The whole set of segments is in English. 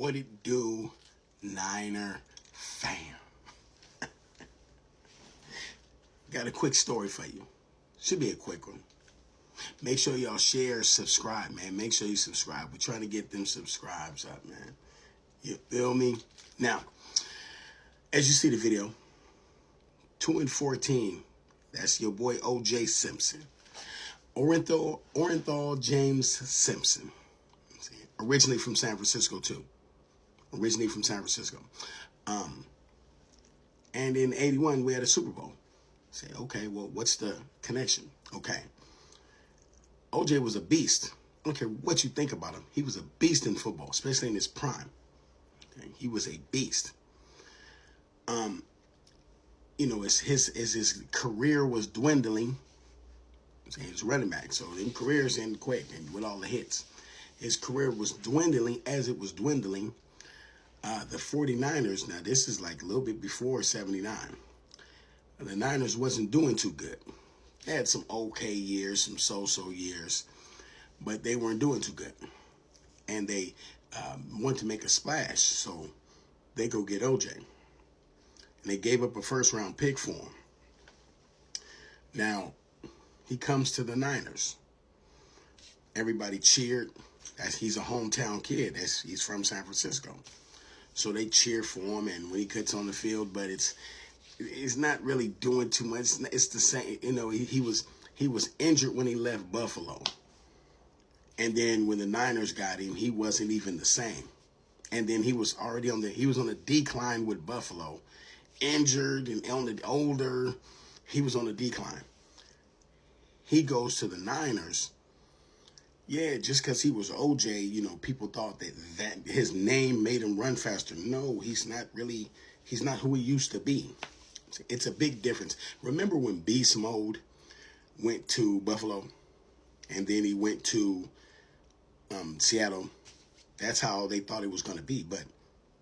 What it do, Niner fam? Got a quick story for you. Should be a quick one. Make sure y'all share, subscribe, man. Make sure you subscribe. We're trying to get them subscribes up, man. You feel me? Now, as you see the video, 2-14. That's your boy OJ Simpson. Orenthal James Simpson. Originally from San Francisco, too. Originally from San Francisco. And in 81, we had a Super Bowl. Say, okay, well, what's the connection? Okay. OJ was a beast. I don't care what you think about him. He was a beast in football, especially in his prime. Okay? He was a beast. As his career was dwindling, he was running back, so then careers end quick and with all the hits. His career was dwindling. As it was dwindling, the 49ers, now this is like a little bit before 79, the Niners wasn't doing too good. They had some okay years, some so-so years, but they weren't doing too good. And they wanted to make a splash, so they go get OJ. And they gave up a first-round pick for him. Now, he comes to the Niners. Everybody cheered. He's a hometown kid. He's from San Francisco. So they cheer for him, and when he gets on the field, but it's not really doing too much. It's the same. He was injured when he left Buffalo. And then when the Niners got him, he wasn't even the same. And then he was already on a decline with Buffalo. Injured and on the older, he was on a decline. He goes to the Niners. Yeah, just because he was OJ, people thought that his name made him run faster. No, he's not who he used to be. It's a big difference. Remember when Beast Mode went to Buffalo and then he went to Seattle? That's how they thought it was going to be. But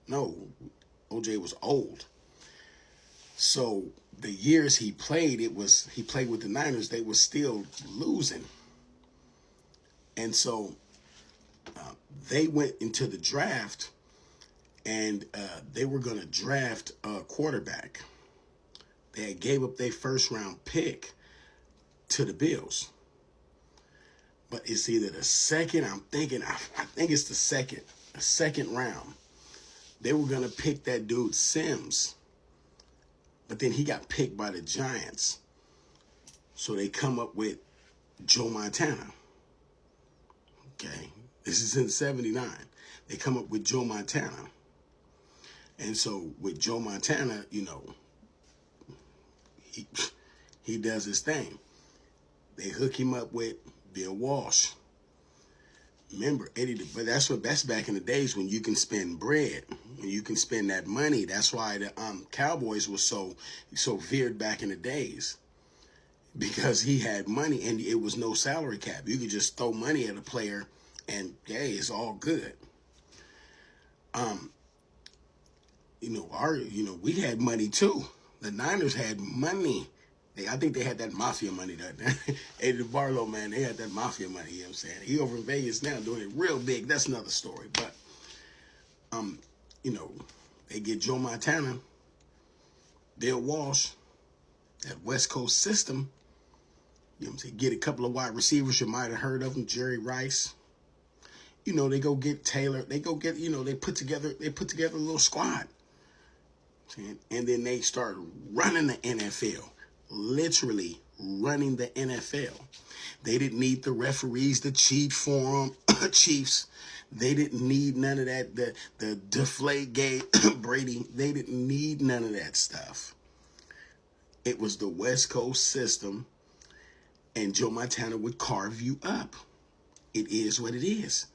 no, OJ was old. So the years he played, he played with the Niners, they were still losing. And so they went into the draft, and they were going to draft a quarterback. They had gave up their first-round pick to the Bills. But it's either the second, I think it's the second round. They were going to pick that dude Sims. But then he got picked by the Giants. So they come up with Joe Montana. Okay. This is in 79. They come up with Joe Montana. And so with Joe Montana, he does his thing. They hook him up with Bill Walsh. Remember, Eddie, but that's back in the days when you can spend bread, when you can spend that money. That's why the Cowboys were so veered back in the days, because he had money and it was no salary cap. You could just throw money at a player and hey, it's all good. We had money too. The Niners had money. I think they had that mafia money that Eddie Barlow, man, they had that mafia money, you know what I'm saying? He over in Vegas now doing it real big. That's another story. But they get Joe Montana, Bill Walsh, that West Coast system. You know what I'm saying? Get a couple of wide receivers, you might have heard of them, Jerry Rice. They go get Taylor. They go get, they put together a little squad. And then they start running the NFL. Literally running the NFL. They didn't need the referees to cheat for them, Chiefs. They didn't need none of that. The Deflategate Brady. They didn't need none of that stuff. It was the West Coast system, and Joe Montana would carve you up. It is what it is.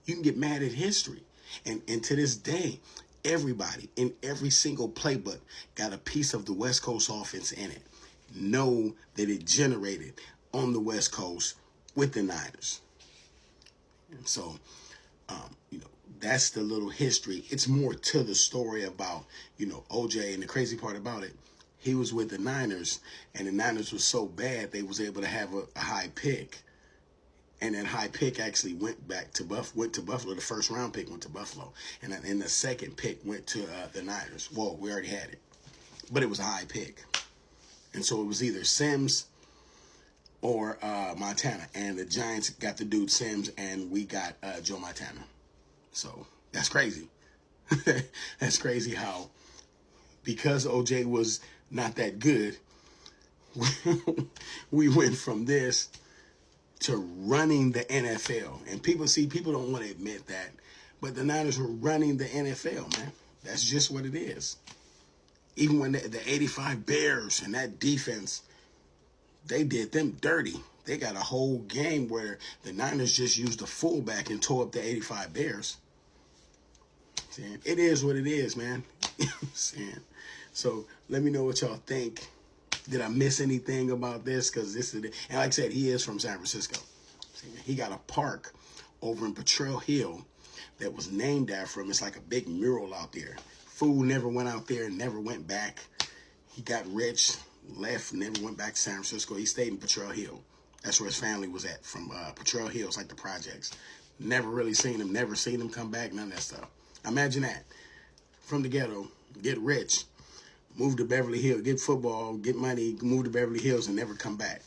You can get mad at history, and to this day, everybody in every single playbook got a piece of the West Coast offense in it. Know that it generated on the West Coast with the Niners. And so, that's the little history. It's more to the story about, OJ. And the crazy part about it, he was with the Niners, and the Niners was so bad they was able to have a high pick. And that high pick actually went to Buffalo. The first round pick went to Buffalo, and the second pick went to the Niners. Whoa, we already had it, but it was a high pick, and so it was either Sims or Montana, and the Giants got the dude Sims, and we got Joe Montana. So that's crazy. That's crazy how, because OJ was not that good, we went from this to running the NFL. And people don't want to admit that, but the Niners were running the NFL, man. That's just what it is. Even when the 85 Bears and that defense, they did them dirty. They got a whole game where the Niners just used a fullback and tore up the 85 Bears. It is what it is, man. You know what I'm saying? So let me know what y'all think. Did I miss anything about this? Because this is, and like I said, he is from San Francisco. He got a park over in Potrero Hill that was named after him. It's like a big mural out there. Fool never went out there and never went back. He got rich, left, never went back to San Francisco. He stayed in Potrero Hill. That's where his family was at, from Potrero Hill. It's like the projects. Never really seen him, never seen him come back, none of that stuff. Imagine that. From the ghetto, get rich, move to Beverly Hills, get football, get money, move to Beverly Hills, and never come back.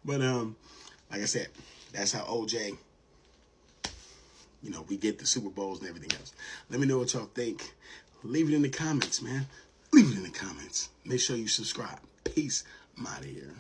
But like I said, that's how OJ, we get the Super Bowls and everything else. Let me know what y'all think. Leave it in the comments, man. Leave it in the comments. Make sure you subscribe. Peace. I'm out of here.